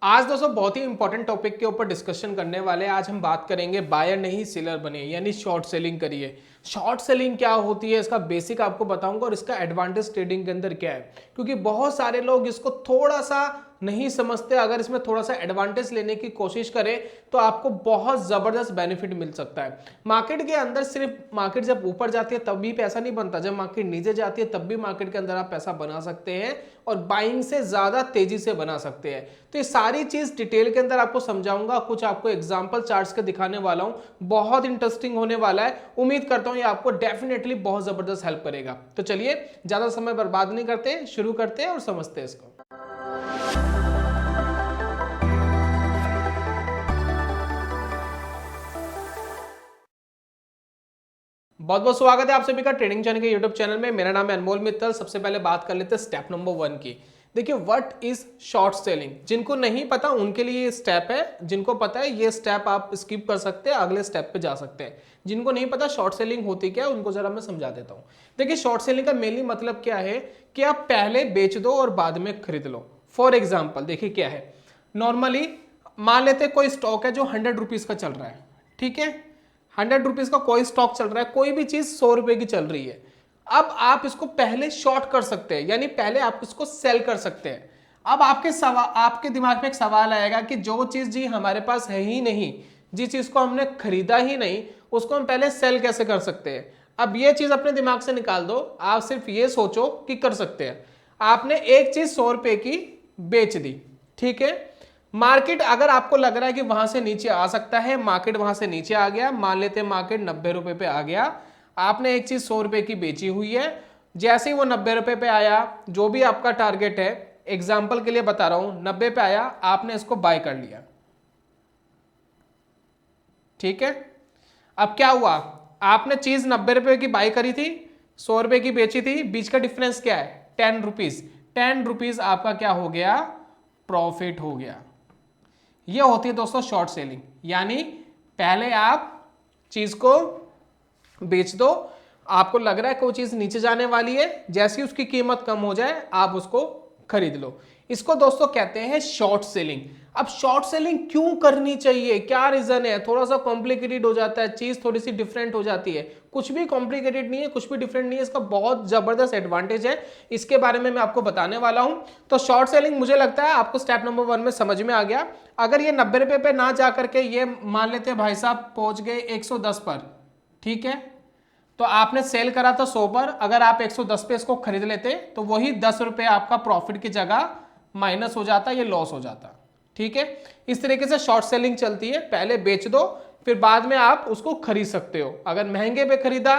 आज दोस्तों बहुत ही इंपॉर्टेंट टॉपिक के ऊपर डिस्कशन करने वाले हैं। आज हम बात करेंगे बायर नहीं सेलर बनिए, यानी शॉर्ट सेलिंग करिए। शॉर्ट सेलिंग क्या होती है, इसका बेसिक आपको बताऊंगा और इसका एडवांटेज ट्रेडिंग के अंदर क्या है, क्योंकि बहुत सारे लोग इसको थोड़ा सा नहीं समझते। अगर इसमें थोड़ा सा एडवांटेज लेने की कोशिश करें तो आपको बहुत जबरदस्त बेनिफिट मिल सकता है। मार्केट के अंदर सिर्फ मार्केट जब ऊपर जाती है तब भी पैसा नहीं बनता, जब मार्केट नीचे जाती है तब भी मार्केट के अंदर आप पैसा बना सकते हैं और बाइंग से ज्यादा तेजी से बना सकते हैं। तो ये सारी चीज डिटेल के अंदर आपको समझाऊंगा, कुछ आपको एग्जांपल चार्ट्स के दिखाने वाला हूं। बहुत इंटरेस्टिंग होने वाला है, उम्मीद करता हूं ये आपको डेफिनेटली बहुत जबरदस्त हेल्प करेगा। तो चलिए ज्यादा समय बर्बाद नहीं करते, शुरू करते हैं और समझते हैं इसको। बहुत बहुत स्वागत है आप सभी का ट्रेडिंग चैनल के यूट्यूब चैनल में। मेरा नाम है अनमोल मित्तल। सबसे पहले बात कर लेते हैं स्टेप नंबर 1 की। देखिए व्हाट इज शॉर्ट सेलिंग। जिनको नहीं पता उनके लिए ये स्टेप है, जिनको पता है ये स्टेप आप स्किप कर सकते हैं, अगले स्टेप पे जा सकते हैं। जिनको नहीं पता शॉर्ट सेलिंग होती क्या है उनको जरा मैं समझा देता हूँ। देखिए शॉर्ट सेलिंग का मेनली मतलब क्या है कि आप पहले बेच दो और बाद में खरीद लो। फॉर एग्जाम्पल देखिए क्या है, नॉर्मली मान लेते कोई स्टॉक है जो 100 रुपीज का चल रहा है, ठीक है। 100 रुपीज का कोई स्टॉक चल रहा है, कोई भी चीज 100 रुपए की चल रही है। अब आप इसको पहले शॉर्ट कर सकते हैं, यानी पहले आप इसको सेल कर सकते हैं। अब आपके दिमाग में एक सवाल आएगा कि जो चीज जी हमारे पास है ही नहीं, जिस चीज को हमने खरीदा ही नहीं, उसको हम पहले सेल कैसे कर सकते हैं। अब ये चीज अपने दिमाग से निकाल दो, आप सिर्फ ये सोचो कि कर सकते हैं। आपने एक चीज 100 रुपए की बेच दी, ठीक है। मार्केट अगर आपको लग रहा है कि वहां से नीचे आ सकता है, मार्केट वहां से नीचे आ गया, मान लेते हैं मार्केट 90 रुपए पे आ गया। आपने एक चीज 100 रुपए की बेची हुई है, जैसे ही वो 90 रुपए पे आया, जो भी आपका टारगेट है, एग्जाम्पल के लिए बता रहा हूं, 90 पे आया, आपने इसको बाय कर लिया, ठीक है। अब क्या हुआ, आपने चीज 90 रुपए की बाय करी थी, 100 रुपए की बेची थी, बीच का डिफरेंस क्या है 10 रुपीज। 10 रुपीज आपका क्या हो गया, प्रॉफिट हो गया। यह होती है दोस्तों शॉर्ट सेलिंग, यानी पहले आप चीज को बेच दो, आपको लग रहा है कि वो चीज नीचे जाने वाली है, जैसी उसकी कीमत कम हो जाए आप उसको खरीद लो। इसको दोस्तों कहते हैं शॉर्ट सेलिंग। अब शॉर्ट सेलिंग क्यों करनी चाहिए, क्या रीजन है, थोड़ा सा कॉम्प्लिकेटेड हो जाता है, चीज थोड़ी सी डिफरेंट हो जाती है। कुछ भी कॉम्प्लिकेटेड नहीं है, कुछ भी डिफरेंट नहीं है, इसका बहुत जबरदस्त एडवांटेज है, इसके बारे में मैं आपको बताने वाला हूं। तो शॉर्ट सेलिंग मुझे लगता है आपको स्टेप नंबर 1 में समझ में आ गया। अगर ये 90 रुपए पे ना जा करके ये मान लेते हैं भाई साहब पहुंच गए 110 पर, ठीक है, तो आपने सेल करा था 100 पर, अगर आप 110 पे इसको खरीद लेते तो वही 10 रुपए आपका प्रॉफिट की जगह माइनस हो जाता, ये लॉस हो जाता, ठीक है। इस तरीके से शॉर्ट सेलिंग चलती है, पहले बेच दो फिर बाद में आप उसको खरीद सकते हो। अगर महंगे पे खरीदा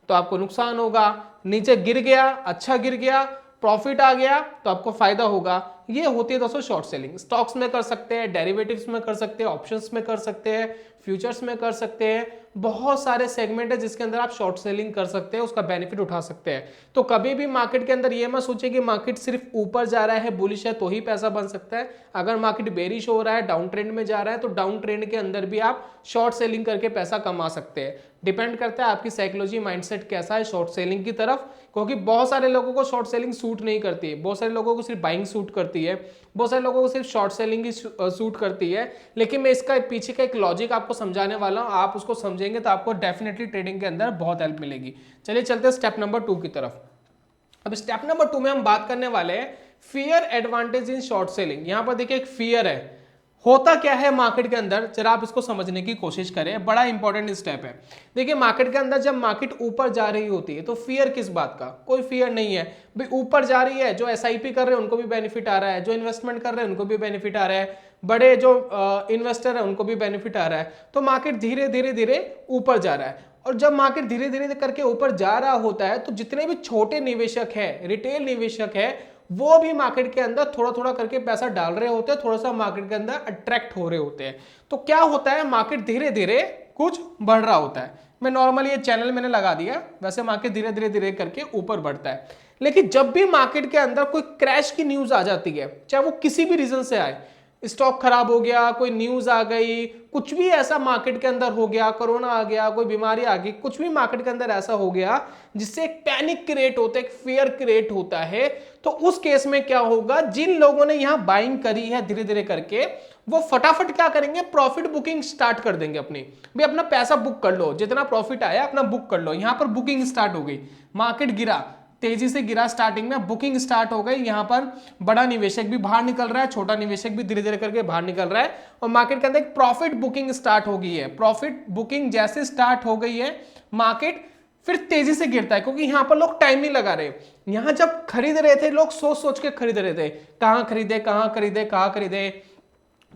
तो आपको नुकसान होगा, नीचे गिर गया, अच्छा गिर गया, प्रॉफिट आ गया तो आपको फायदा होगा। ये होती है दोस्तों शॉर्ट सेलिंग। स्टॉक्स में कर सकते हैं, डेरिवेटिव्स में कर सकते हैं, ऑप्शंस में कर सकते हैं, फ्यूचर्स में कर सकते हैं, बहुत सारे सेगमेंट है जिसके अंदर आप शॉर्ट सेलिंग कर सकते हैं, उसका बेनिफिट उठा सकते हैं। तो कभी भी मार्केट के अंदर ये मत सोचिए कि मार्केट सिर्फ ऊपर जा रहा है, बुलिश है तो ही पैसा बन सकता है। अगर मार्केट बेरिश हो रहा है, डाउन ट्रेंड में जा रहा है, तो डाउन ट्रेंड के अंदर भी आप शॉर्ट सेलिंग करके पैसा कमा सकते हैं। डिपेंड करता है आपकी साइकोलॉजी, माइंडसेट कैसा है शॉर्ट सेलिंग की तरफ, क्योंकि बहुत सारे लोगों को शॉर्ट सेलिंग सूट नहीं करती है, बहुत सारे लोगों को सिर्फ बाइंग सूट करती है, बहुत सारे लोगों को सिर्फ शॉर्ट सेलिंग ही सूट करती है। लेकिन मैं इसका पीछे का एक लॉजिक आपको समझाने वाला हूं, आप उसको समझेंगे तो आपको डेफिनेटली ट्रेडिंग के अंदर बहुत हेल्प मिलेगी। चलिए चलते हैं स्टेप नंबर 2 की तरफ। अब स्टेप नंबर 2 में हम बात करने वाले हैं fear advantage in short selling. यहां पर देखिए एक फियर है, होता क्या है मार्केट के अंदर, जरा आप इसको समझने की कोशिश करें, बड़ा इंपॉर्टेंट स्टेप है। देखिए मार्केट के अंदर जब मार्केट ऊपर जा रही होती है तो फियर किस बात का, कोई फियर नहीं है भाई। ऊपर जा रही है, जो एसआईपी कर रहे हैं उनको भी बेनिफिट आ रहा है, जो इन्वेस्टमेंट कर रहे हैं उनको भी बेनिफिट आ रहा है, बड़े जो इन्वेस्टर है उनको भी बेनिफिट आ रहा है। तो मार्केट धीरे धीरे धीरे ऊपर जा रहा है, और जब मार्केट धीरे धीरे करके ऊपर जा रहा होता है तो जितने भी छोटे निवेशक है, रिटेल निवेशक है, वो भी मार्केट के अंदर थोड़ा थोड़ा करके पैसा डाल रहे होते हैं, थोड़ा सा मार्केट के अंदर अट्रैक्ट हो रहे होते हैं। तो क्या होता है, मार्केट धीरे धीरे कुछ बढ़ रहा होता है। मैं नॉर्मली ये चैनल मैंने लगा दिया, वैसे मार्केट धीरे धीरे धीरे करके ऊपर बढ़ता है। लेकिन जब भी मार्केट के अंदर कोई क्रैश की न्यूज आ जाती है, चाहे वो किसी भी रीजन से आए, स्टॉक खराब हो गया, कोई न्यूज आ गई, कुछ भी ऐसा मार्केट के अंदर हो गया, कोरोना आ गया, कोई बीमारी आ गई, कुछ भी मार्केट के अंदर ऐसा हो गया जिससे एक पैनिक क्रिएट होता है, एक फियर क्रिएट होता है, तो उस केस में क्या होगा, जिन लोगों ने यहां बाइंग करी है धीरे धीरे करके, वो फटाफट क्या करेंगे, प्रॉफिट बुकिंग स्टार्ट कर देंगे अपनी। भाई अपना पैसा बुक कर लो, जितना प्रॉफिट आया अपना बुक कर लो। यहां पर बुकिंग स्टार्ट हो गई, मार्केट गिरा, तेजी से गिरा, स्टार्टिंग में बुकिंग स्टार्ट हो गई। यहां पर बड़ा निवेशक भी बाहर निकल रहा है, छोटा निवेशक भी धीरे धीरे करके बाहर निकल रहा है, और मार्केट के अंदर एक प्रॉफिट बुकिंग स्टार्ट हो गई है। प्रॉफिट बुकिंग जैसे स्टार्ट हो गई है, मार्केट फिर तेजी से गिरता है, क्योंकि यहां पर लोग टाइम नहीं लगा रहे। यहां जब खरीद रहे थे लोग सोच सोच के खरीद रहे थे, कहां खरीदे कहां खरीदे कहां खरीदे,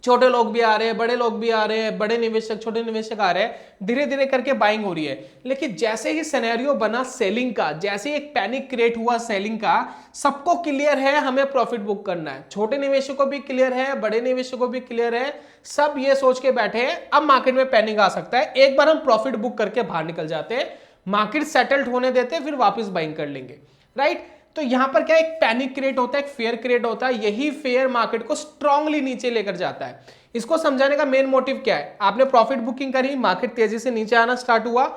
छोटे लोग भी आ रहे हैं, बड़े लोग भी आ रहे हैं, बड़े निवेशक छोटे निवेशक आ रहे हैं, धीरे धीरे करके बाइंग हो रही है। लेकिन जैसे ही सिनेरियो बना सेलिंग का, जैसे ही एक पैनिक क्रिएट हुआ सेलिंग का, सबको क्लियर है हमें प्रॉफिट बुक करना है, छोटे निवेशकों को भी क्लियर है, बड़े निवेशकों को भी क्लियर है, सब ये सोच के बैठे हैं अब मार्केट में पैनिक आ सकता है, एक बार हम प्रॉफिट बुक करके बाहर निकल जाते हैं, मार्केट सेटल्ड होने देते हैं, फिर वापस बाइंग कर लेंगे, राइट। तो यहां पर क्या एक पैनिक क्रिएट होता है, एक फेयर क्रिएट होता है, यही फेयर मार्केट को स्ट्रांगली नीचे लेकर जाता है। इसको समझाने का मेन मोटिव क्या है, आपने प्रॉफिट बुकिंग करी, मार्केट तेजी से नीचे आना स्टार्ट हुआ,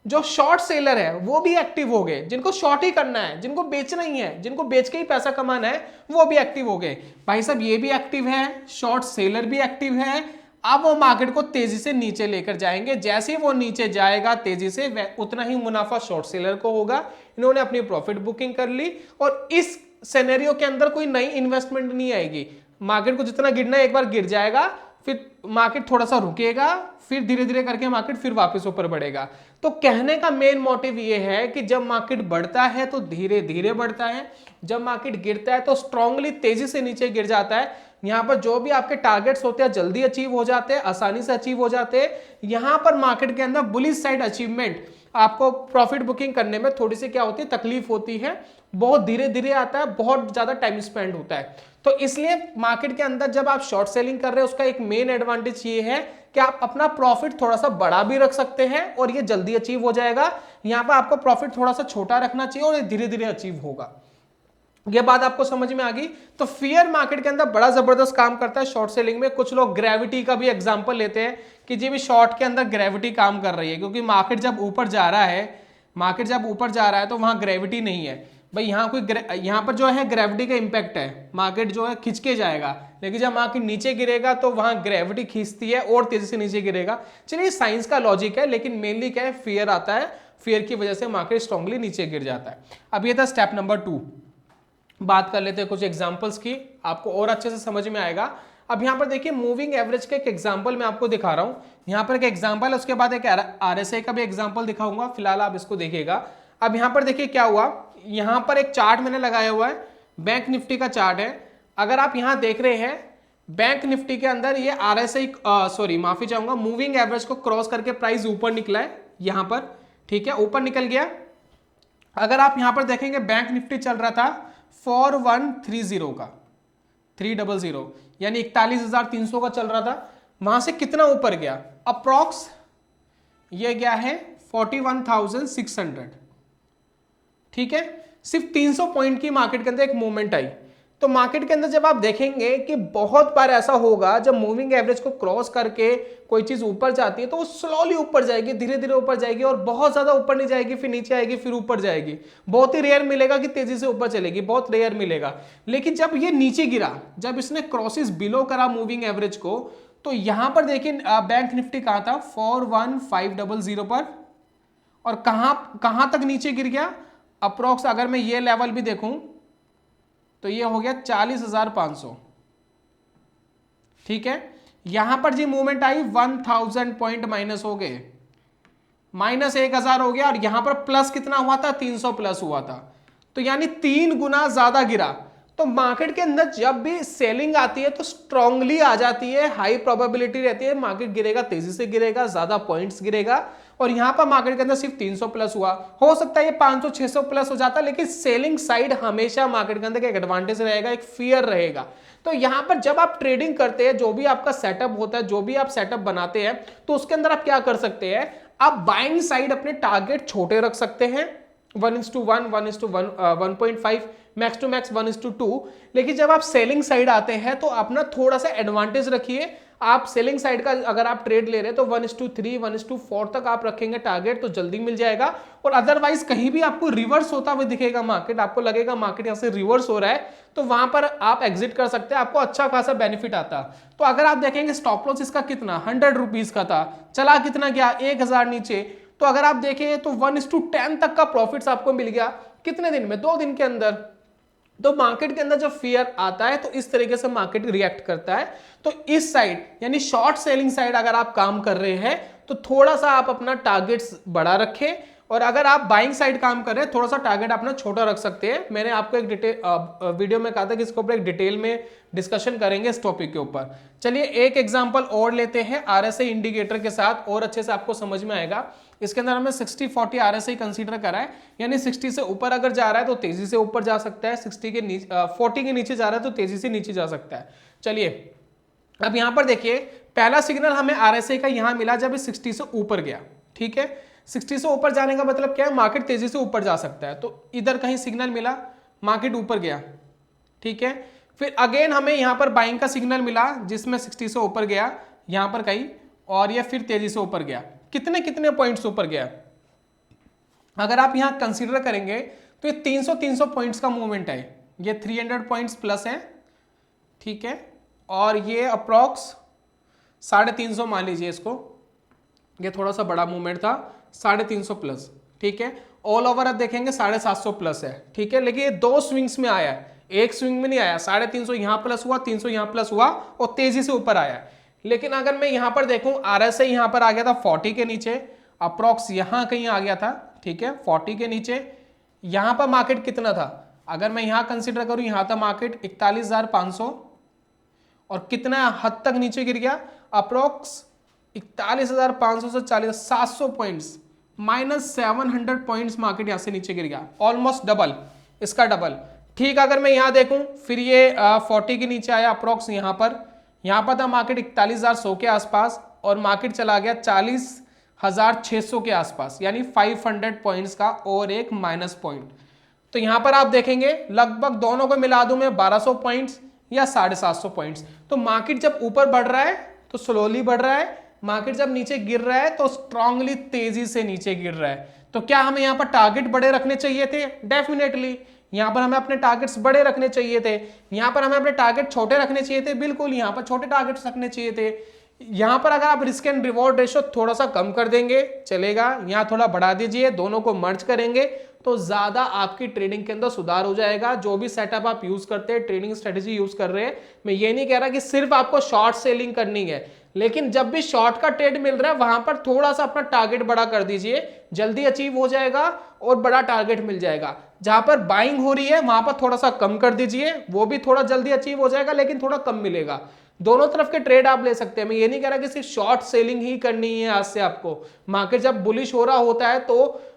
जो शॉर्ट सेलर है वो भी एक्टिव हो गए, जिनको शॉर्ट ही करना है, जिनको बेचना ही है, जिनको बेच के ही पैसा कमाना है, वो भी एक्टिव हो गए। भाई साहब ये भी एक्टिव है, शॉर्ट सेलर भी एक्टिव है, अब वो मार्केट को तेजी से नीचे लेकर जाएंगे, जैसे ही वो नीचे जाएगा तेजी से, उतना ही मुनाफा शॉर्ट सेलर को होगा। इन्होंने अपनी प्रॉफिट बुकिंग कर ली, और इस सिनेरियो के अंदर कोई नई इन्वेस्टमेंट नहीं आएगी। मार्केट को जितना गिरना है एक बार गिर जाएगा, फिर मार्केट थोड़ा सा रुकेगा, फिर धीरे धीरे करके मार्केट फिर वापस ऊपर बढ़ेगा। तो कहने का मेन मोटिव ये है कि जब मार्केट बढ़ता है तो धीरे धीरे बढ़ता है, जब मार्केट गिरता है तो स्ट्रांगली तेजी से नीचे गिर जाता है। यहां पर जो भी आपके टारगेट्स होते हैं जल्दी अचीव हो जाते हैं, आसानी से अचीव हो जाते हैं। यहां पर मार्केट के अंदर बुलिश साइड अचीवमेंट, आपको प्रॉफिट बुकिंग करने में थोड़ी सी क्या होती है, तकलीफ होती है, बहुत धीरे धीरे आता है, बहुत ज्यादा टाइम स्पेंड होता है। तो इसलिए मार्केट के अंदर जब आप शॉर्ट सेलिंग कर रहे हैं, उसका एक मेन एडवांटेज ये है कि आप अपना प्रॉफिट थोड़ा सा बड़ा भी रख सकते हैं और ये जल्दी अचीव हो जाएगा। यहां पर आपको प्रॉफिट थोड़ा सा छोटा रखना चाहिए और ये धीरे धीरे अचीव होगा। ये बात आपको समझ में आ गई। तो फियर मार्केट के अंदर बड़ा जबरदस्त काम करता है शॉर्ट सेलिंग में। कुछ लोग ग्रेविटी का भी एग्जांपल लेते हैं कि जी भी शॉर्ट के अंदर ग्रेविटी काम कर रही है, क्योंकि मार्केट जब ऊपर जा रहा है, तो वहां ग्रेविटी नहीं है। भाई यहाँ पर जो है ग्रेविटी का इंपैक्ट है, मार्केट जो है खिंच के जाएगा, लेकिन जब मार्केट नीचे गिरेगा तो वहां ग्रेविटी खींचती है और तेजी से नीचे गिरेगा। चलिए साइंस का लॉजिक है, लेकिन मेनली क्या है, फियर आता है, फियर की वजह से मार्केट स्ट्रांगली नीचे गिर जाता है। अब ये था स्टेप नंबर 2। बात कर लेते हैं कुछ एग्जांपल्स की, आपको और अच्छे से समझ में आएगा। अब यहाँ पर देखिए मूविंग एवरेज का एक एग्जांपल मैं आपको दिखा रहा हूँ। यहाँ पर एक एग्जांपल है, उसके बाद एक आरएसआई का भी एग्जांपल दिखाऊंगा, फिलहाल आप इसको देखिएगा। अब यहाँ पर देखिए क्या हुआ, यहाँ पर एक चार्ट मैंने लगाया हुआ है, बैंक निफ्टी का चार्ट है। अगर आप यहाँ देख रहे हैं बैंक निफ्टी के अंदर ये आरएसआई माफी चाहूंगा, मूविंग एवरेज को क्रॉस करके प्राइस ऊपर निकला है यहाँ पर, ठीक है, ऊपर निकल गया। अगर आप यहाँ पर देखेंगे बैंक निफ्टी चल रहा था 4130 का, 300 यानी 41,300 का चल रहा था। वहां से कितना ऊपर गया, अप्रॉक्स ये गया है 41,600, ठीक है। सिर्फ 300 पॉइंट की मार्केट के अंदर एक मूवमेंट आई। तो मार्केट के अंदर जब आप देखेंगे कि बहुत बार ऐसा होगा, जब मूविंग एवरेज को क्रॉस करके कोई चीज ऊपर जाती है तो वो स्लोली ऊपर जाएगी, धीरे धीरे ऊपर जाएगी, और बहुत ज्यादा ऊपर नहीं जाएगी, फिर नीचे आएगी, फिर ऊपर जाएगी। बहुत ही रेयर मिलेगा कि तेजी से ऊपर चलेगी, बहुत रेयर मिलेगा। लेकिन जब ये नीचे गिरा, जब इसने क्रॉसेस बिलो करा मूविंग एवरेज को, तो यहां पर देखिए बैंक निफ्टी कहां था, 41,500 पर, और कहां तक नीचे गिर गया, अप्रोक्स अगर मैं ये लेवल भी देखूं तो ये हो गया 40,500, ठीक है। यहां पर जी मूवमेंट आई 1000 पॉइंट माइनस हो गए, -1000 हो गया, और यहां पर प्लस कितना हुआ था, 300 प्लस हुआ था, तो यानी 3 गुना ज्यादा गिरा। तो मार्केट के अंदर जब भी सेलिंग आती है तो स्ट्रांगली आ जाती है, हाई प्रोबेबिलिटी रहती है मार्केट गिरेगा, तेजी से गिरेगा, ज्यादा पॉइंट्स गिरेगा। और यहां पर मार्केट के अंदर सिर्फ 300 प्लस हुआ, हो सकता है ये 500-600 प्लस हो जाता, लेकिन सेलिंग साइड हमेशा मार्केट के अंदर एक एडवांटेज रहेगा, एक फियर रहेगा। तो यहां पर जब आप ट्रेडिंग करते हैं, जो भी आपका सेटअप होता है, जो भी आप सेटअप बनाते हैं, तो उसके अंदर आप क्या कर सकते हैं, आप बाइंग साइड अपने टारगेट छोटे रख सकते हैं, 1:1, 1:1, 1.5, मैक्स टू मैक्स 1:2। लेकिन जब आप सेलिंग साइड आते हैं तो अपना थोड़ा सा एडवांटेज रखिए। आप सेलिंग साइड का अगर आप ट्रेड ले रहे हैं तो 1:3 1:4 तक आप रखेंगे टारगेट तो जल्दी मिल जाएगा। और अदरवाइज कहीं भी आपको रिवर्स होता हुआ दिखेगा मार्केट, आपको लगेगा मार्केट यहाँ से रिवर्स हो रहा है, तो वहां पर आप एग्जिट कर सकते हैं, आपको अच्छा खासा बेनिफिट आता। तो अगर आप देखेंगे स्टॉप लॉस इसका कितना 100 रुपीज का था, चला कितना गया 1000 नीचे। तो अगर आप देखें तो 1:10 तक का प्रॉफिट्स आपको मिल गया कितने दिन में, 2 दिन के अंदर। तो मार्केट के अंदर जब फियर आता है तो इस तरीके से मार्केट रिएक्ट करता है। तो इस साइड यानी शॉर्ट सेलिंग साइड अगर आप काम कर रहे हैं तो थोड़ा सा आप अपना टारगेट्स बड़ा रखें, और अगर आप बाइंग साइड काम कर रहे हैं थोड़ा सा टारगेट अपना छोटा रख सकते हैं। मैंने आपको एक डिटेल वीडियो में कहा था कि इसके ऊपर एक डिटेल में डिस्कशन करेंगे इस टॉपिक के ऊपर। चलिए एक एग्जांपल और लेते हैं आरएसआई इंडिकेटर के साथ, और अच्छे से आपको समझ में आएगा। इसके अंदर हमें 60-40 आरएसआई कंसीडर करा है, यानी 60 से ऊपर अगर जा रहा है तो तेजी से ऊपर जा सकता है, 60 के नीचे 40 के नीचे जा रहा है तो तेजी से नीचे जा सकता है। चलिए अब यहां पर देखिए पहला सिग्नल हमें आरएसआई का यहां मिला जब 60 से ऊपर गया, ठीक है। 60 से ऊपर जाने का मतलब क्या है, मार्केट तेजी से ऊपर जा सकता है। तो इधर कहीं सिग्नल मिला, मार्केट ऊपर गया, ठीक है। फिर अगेन हमें यहां पर बाइंग का सिग्नल मिला जिसमें 60 से ऊपर गया यहां पर कहीं, और ये फिर तेजी से ऊपर गया। कितने कितने पॉइंट्स ऊपर गया, अगर आप यहां कंसीडर करेंगे तो ये 300 पॉइंट्स का मूवमेंट है, ये 300 पॉइंट्स प्लस है, ठीक है। और ये अप्रॉक्स 350 मान लीजिए इसको, ये थोड़ा सा बड़ा मूवमेंट था, 350 प्लस, ठीक है। ऑल ओवर आप देखेंगे 750 प्लस है, ठीक है। लेकिन ये 2 स्विंग्स में आया है, एक स्विंग में नहीं आया। 350 यहां प्लस हुआ, 300 यहां प्लस हुआ और तेजी से ऊपर आया। लेकिन अगर मैं यहां पर देखूं आरएसआई यहां पर आ गया था 40 के नीचे, अप्रॉक्स यहां कहीं आ गया था, ठीक है 40 के नीचे। यहां पर मार्केट कितना था, अगर मैं यहां कंसीडर करूं यहां था मार्केट 41,500, और कितना हद तक नीचे गिर गया, अप्रॉक्स 41,500 से 700 पॉइंट्स, -700 पॉइंट्स मार्केट यहां से नीचे गिर गया, ऑलमोस्ट डबल, इसका डबल, ठीक। अगर मैं यहां देखूं फिर ये 40 के नीचे आया अप्रॉक्स, यहां पर था मार्केट 41,100 के आसपास, और मार्केट चला गया 40,600 के आसपास, यानी 500 पॉइंट्स का और एक माइनस पॉइंट। तो यहां पर आप देखेंगे लगभग दोनों को मिला दूं मैं 1200 पॉइंट्स या 750 पॉइंट्स। तो मार्केट जब ऊपर बढ़ रहा है तो स्लोली बढ़ रहा है, मार्केट जब नीचे गिर रहा है तो स्ट्रांगली तेजी से नीचे गिर रहा है। तो क्या हमें यहां पर टारगेट बड़े रखने चाहिए थे, डेफिनेटली यहां पर हमें अपने टारगेट्स बड़े रखने चाहिए थे। यहां पर हमें अपने टारगेट छोटे रखने चाहिए थे, बिल्कुल यहां पर छोटे टारगेट्स रखने चाहिए थे। यहां पर अगर आप रिस्क एंड रिवॉर्ड रेशो थोड़ा सा कम कर देंगे चलेगा, यहां थोड़ा बढ़ा दीजिए, दोनों को मर्ज करेंगे तो ज्यादा आपकी ट्रेडिंग के अंदर सुधार हो जाएगा। जो भी सेटअप आप यूज करते हैं, ट्रेडिंग स्ट्रेटेजी यूज कर रहे हैं, मैं ये नहीं कह रहा कि सिर्फ आपको शॉर्ट सेलिंग करनी है, लेकिन जब भी शॉर्ट का ट्रेड मिल रहा है वहां पर थोड़ा सा अपना टारगेट बड़ा कर दीजिए, जल्दी अचीव हो जाएगा और बड़ा टारगेट मिल जाएगा। जहां पर बाइंग हो रही है वहां पर थोड़ा सा कम कर दीजिए, वो भी थोड़ा जल्दी अचीव हो जाएगा लेकिन थोड़ा कम मिलेगा। दोनों तरफ के ट्रेड आप ले सकते हैं। मैं ये नहीं कह रहा कि सिर्फ शॉर्ट सेलिंग ही करनी है आज से आपको। मार्केट जब बुलिश हो रहा होता है तो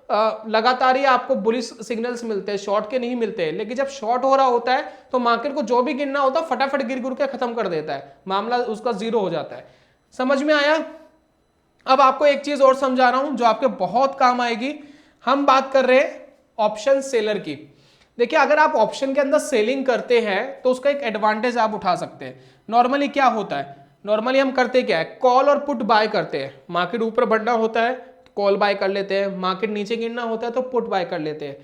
लगातार ही आपको बुलिश सिग्नल्स मिलते हैं, शॉर्ट के नहीं मिलते हैं। लेकिन जब शॉर्ट हो रहा होता है तो मार्केट को जो भी गिनना होता है फटाफट गिर गिर के खत्म कर देता है, मामला उसका जीरो हो जाता है। समझ में आया? अब आपको एक चीज और समझा रहा हूं जो आपके बहुत काम आएगी। हम बात कर रहे हैं ऑप्शन सेलर की। देखिए अगर आप ऑप्शन के अंदर सेलिंग करते हैं तो उसका एक एडवांटेज आप उठा सकते हैं। नॉर्मली क्या होता है, नॉर्मली हम करते क्या है, कॉल और पुट बाय करते हैं। मार्केट ऊपर बढ़ना होता है कॉल बाय कर लेते हैं, मार्केट नीचे गिरना होता है तो पुट बाय कर लेते हैं।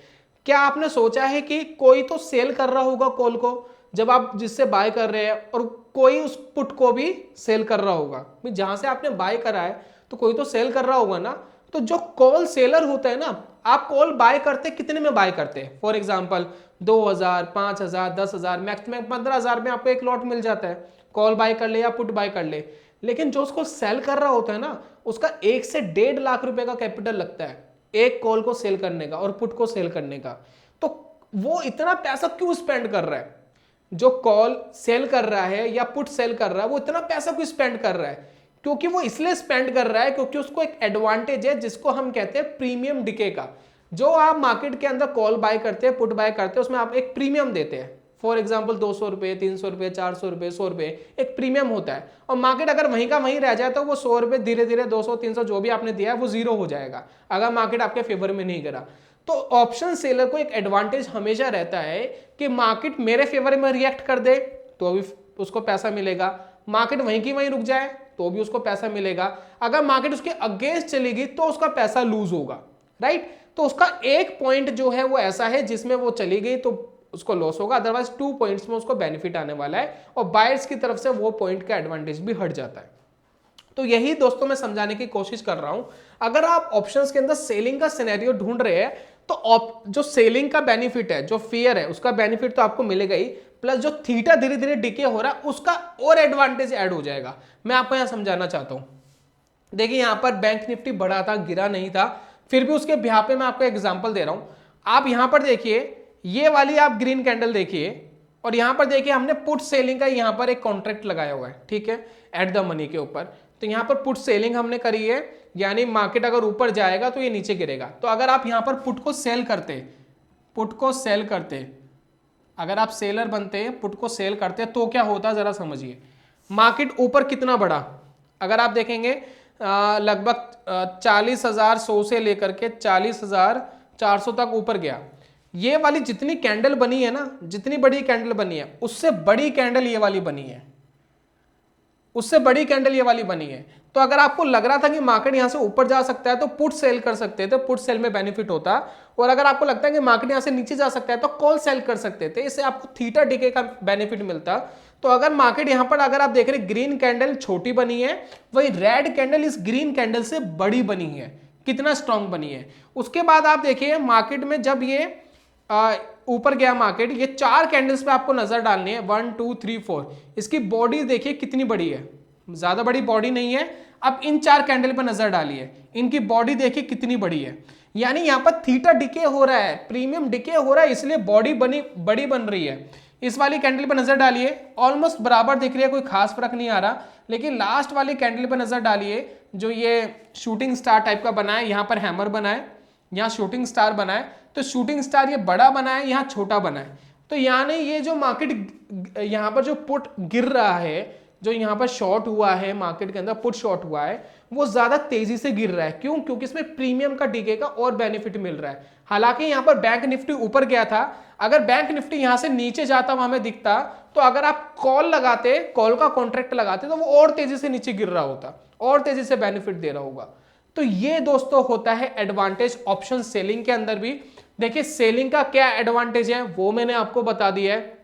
क्या आपने सोचा है कि कोई तो सेल कर रहा होगा कॉल को जब आप जिससे बाय कर रहे हैं, और कोई उस पुट को भी सेल कर रहा होगा। जहां से आपने बाय करा है तो कोई तो सेल कर रहा होगा ना। तो जो कॉल सेलर होता है ना, आप कॉल बाय करते कितने में बाय करते हैं, फॉर एग्जांपल 2000, 5000, 10,000, मैक्सिमम 15,000 में आपको एक लॉट मिल जाता है, कॉल बाय कर ले या पुट बाय कर ले। लेकिन जो उसको सेल कर रहा होता है ना, उसका 1 से 1.5 लाख रुपए का कैपिटल लगता है एक कॉल को सेल करने का और पुट को सेल करने का। तो वो इतना पैसा क्यों स्पेंड कर रहा है, जो कॉल सेल कर रहा है या पुट सेल कर रहा है, वो इतना पैसा क्यों स्पेंड कर रहा है? क्योंकि वो इसलिए स्पेंड कर रहा है क्योंकि उसको एक एडवांटेज है जिसको हम कहते हैं प्रीमियम डिके का। जो आप मार्केट के अंदर कॉल बाय करते हैं, पुट बाय करते हैं, उसमें आप एक प्रीमियम देते हैं। फॉर एग्जांपल 200 रुपए, 300 रुपए, 400 रुपए, 100 रुपए एक प्रीमियम होता है। और मार्केट अगर वहीं का वहीं रह जाए तो वो 100 रुपए धीरे धीरे 200, 300 जो भी आपने दिया है वो जीरो हो जाएगा अगर मार्केट आपके फेवर में नहीं गिरा। तो ऑप्शन सेलर को एक एडवांटेज हमेशा रहता है कि मार्केट मेरे फेवर में रिएक्ट कर दे तो भी उसको पैसा मिलेगा, मार्केट वहीं की वहीं रुक जाए तो भी उसको पैसा मिलेगा, अगर मार्केट उसके अगेंस्ट चलेगी तो उसका पैसा लूज होगा, राइट। तो उसका एक पॉइंट जो है वो ऐसा है जिसमें वो चली गई तो उसको लॉस होगा, अदरवाइज 2 पॉइंट्स में उसको बेनिफिट आने वाला है और बायर्स की तरफ से वो पॉइंट का एडवांटेज भी हट जाता है। तो यही दोस्तों मैं समझाने की कोशिश कर रहा हूं। अगर आप ऑप्शंस के अंदर सेलिंग का सिनेरियो ढूंढ रहे हैं तो जो सेलिंग का बेनिफिट है, जो फियर है, उसका बेनिफिट तो आपको मिलेगा ही, प्लस जो थीटा धीरे धीरे डिके हो रहा है उसका और एडवांटेज ऐड हो जाएगा। मैं आपको यहां समझाना चाहता हूं। देखिए यहां पर बैंक निफ्टी बढ़ा था, गिरा नहीं था, फिर भी उसके बिहाफ पे मैं आपको एग्जांपल दे रहा हूं। आप यहां पर देखिए, ये वाली आप ग्रीन कैंडल देखिए और यहां पर देखिए हमने पुट सेलिंग का यहां पर एक कॉन्ट्रैक्ट लगाया हुआ है, ठीक है, एट द मनी के ऊपर। तो यहां पर पुट सेलिंग हमने करी है, यानी मार्केट अगर ऊपर जाएगा तो ये नीचे गिरेगा। तो अगर आप यहां पर पुट को सेल करते, पुट को सेल करते, अगर आप सेलर बनते, पुट को सेल करते तो क्या होता जरा समझिए। मार्केट ऊपर कितना बढ़ा, अगर आप देखेंगे लगभग 40,100 से लेकर के 40,400 तक ऊपर गया। ये वाली जितनी कैंडल बनी है ना, जितनी बड़ी कैंडल बनी है उससे बड़ी कैंडल ये वाली बनी है, उससे बड़ी कैंडल ये वाली बनी है। तो अगर आपको लग रहा था कि मार्केट यहां से ऊपर जा सकता है तो पुट सेल कर सकते थे, पुट सेल में बेनिफिट होता। और अगर आपको लगता है कि मार्केट यहां से नीचे जा सकता है तो कॉल सेल कर सकते थे, इससे आपको थीटा डिके का बेनिफिट मिलता। तो अगर मार्केट यहां पर अगर आप देख रहे ग्रीन कैंडल छोटी बनी है, वही रेड कैंडल इस ग्रीन कैंडल से बड़ी बनी है, कितना स्ट्रांग बनी है। उसके बाद आप देखिए मार्केट में जब ये ऊपर गया मार्केट, ये 4 कैंडल्स पे आपको नजर डालनी है, 1 2 3 4। इसकी बॉडी देखिए कितनी बड़ी है, ज्यादा बड़ी बॉडी नहीं है। अब इन 4 कैंडल पे नजर डालिए, इनकी बॉडी देखिए कितनी बड़ी है, यानी यहां पर थीटा डिके हो रहा है, प्रीमियम डिके हो रहा है, इसलिए बॉडी बड़ी बन रही है। इस वाली कैंडल पे नजर डालिए, ऑलमोस्ट बराबर दिख रही है, कोई खास फर्क नहीं आ रहा। लेकिन लास्ट वाली कैंडल पे नजर डालिए, जो ये शूटिंग स्टार टाइप का बना है, यहां पर हैमर बना है, यहाँ शूटिंग स्टार बना है, तो शूटिंग स्टार ये बड़ा बना है, यहाँ छोटा बना है। तो यानी ये जो मार्केट यहाँ पर जो पुट गिर रहा है, जो यहाँ पर शॉर्ट हुआ है मार्केट के अंदर, पुट शॉर्ट हुआ है, वो ज्यादा तेजी से गिर रहा है। क्यों? क्योंकि इसमें प्रीमियम का डीके का और बेनिफिट मिल रहा है। हालांकि यहाँ पर बैंक निफ्टी ऊपर गया था, अगर बैंक निफ्टी यहाँ से नीचे जाता हुआ हमें दिखता तो अगर आप कॉल लगाते, कॉल का कॉन्ट्रैक्ट लगाते तो वो और तेजी से नीचे गिर रहा होता, और तेजी से बेनिफिट दे रहा होगा। तो ये दोस्तों होता है एडवांटेज ऑप्शन सेलिंग के अंदर भी। देखिए सेलिंग का क्या एडवांटेज है वो मैंने आपको बता दिया है,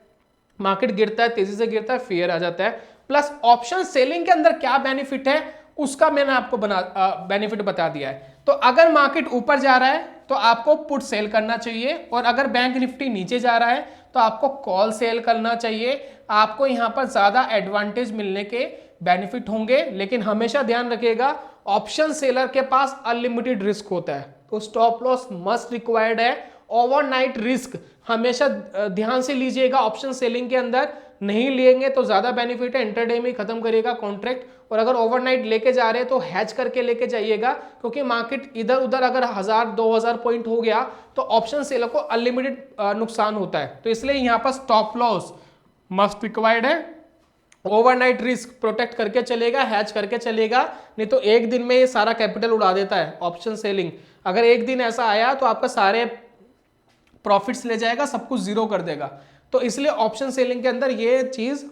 मार्केट गिरता है, तेजी से गिरता है, फेयर आ जाता है। प्लस ऑप्शन सेलिंग के अंदर क्या बेनिफिट है उसका मैंने आपको बेनिफिट बता दिया है। तो अगर मार्केट ऊपर जा रहा है तो आपको पुट सेल करना चाहिए, और अगर बैंक निफ्टी नीचे जा रहा है तो आपको कॉल सेल करना चाहिए। आपको यहां पर ज्यादा एडवांटेज मिलने के बेनिफिट होंगे, लेकिन हमेशा ध्यान रखिएगा ऑप्शन सेलर के पास अनलिमिटेड रिस्क होता है, तो स्टॉप लॉस मस्ट रिक्वायर्ड है। ओवरनाइट रिस्क हमेशा ध्यान से लीजिएगा, ऑप्शन सेलिंग के अंदर नहीं लेंगे तो ज्यादा बेनिफिट है, इंटरडे में खत्म करिएगा कॉन्ट्रैक्ट। और अगर ओवरनाइट लेके जा रहे हैं तो हैच करके लेके जाइएगा, क्योंकि मार्केट इधर उधर अगर 1000-2000 पॉइंट हो गया तो ऑप्शन सेलर को अनलिमिटेड नुकसान होता है। तो इसलिए यहां पर स्टॉप लॉस मस्ट रिक्वायर्ड है, ओवरनाइट रिस्क प्रोटेक्ट करके चलेगा, हैच करके चलेगा, नहीं तो एक दिन में ये सारा कैपिटल उड़ा देता है ऑप्शन सेलिंग। अगर एक दिन ऐसा आया तो आपका सारे प्रॉफिट्स ले जाएगा, सब कुछ जीरो कर देगा। तो इसलिए ऑप्शन सेलिंग के अंदर ये चीज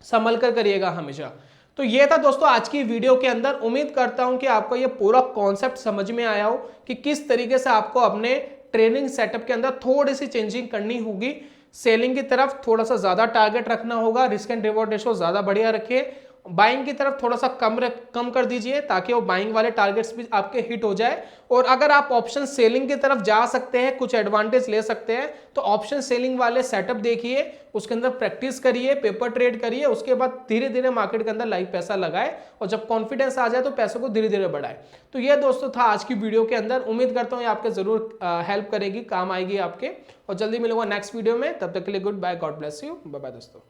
संभल कर करिएगा हमेशा। तो ये था दोस्तों आज की वीडियो के अंदर। उम्मीद करता हूं कि आपको ये पूरा कॉन्सेप्ट समझ में आया हो कि किस तरीके से आपको अपने ट्रेनिंग सेटअप के अंदर थोड़ी सी चेंजिंग करनी होगी। सेलिंग की तरफ थोड़ा सा ज्यादा टारगेट रखना होगा, रिस्क एंड रिवॉर्ड रेशो ज्यादा बढ़िया रखिए, बाइंग की तरफ थोड़ा सा कम कर दीजिए ताकि वो बाइंग वाले टारगेट्स भी आपके हिट हो जाए। और अगर आप ऑप्शन सेलिंग की तरफ जा सकते हैं, कुछ एडवांटेज ले सकते हैं, तो ऑप्शन सेलिंग वाले सेटअप देखिए, उसके अंदर प्रैक्टिस करिए, पेपर ट्रेड करिए, उसके बाद धीरे धीरे मार्केट के अंदर लाइव पैसा लगाए, और जब कॉन्फिडेंस आ जाए तो पैसों को धीरे धीरे बढ़ाए। तो ये दोस्तों था आज की वीडियो के अंदर। उम्मीद करता हूँ ये आपके जरूर हेल्प करेगी, काम आएगी आपके। और जल्दी मिलूंगा नेक्स्ट वीडियो में, तब तक के लिए good bye, God bless you, bye bye दोस्तों।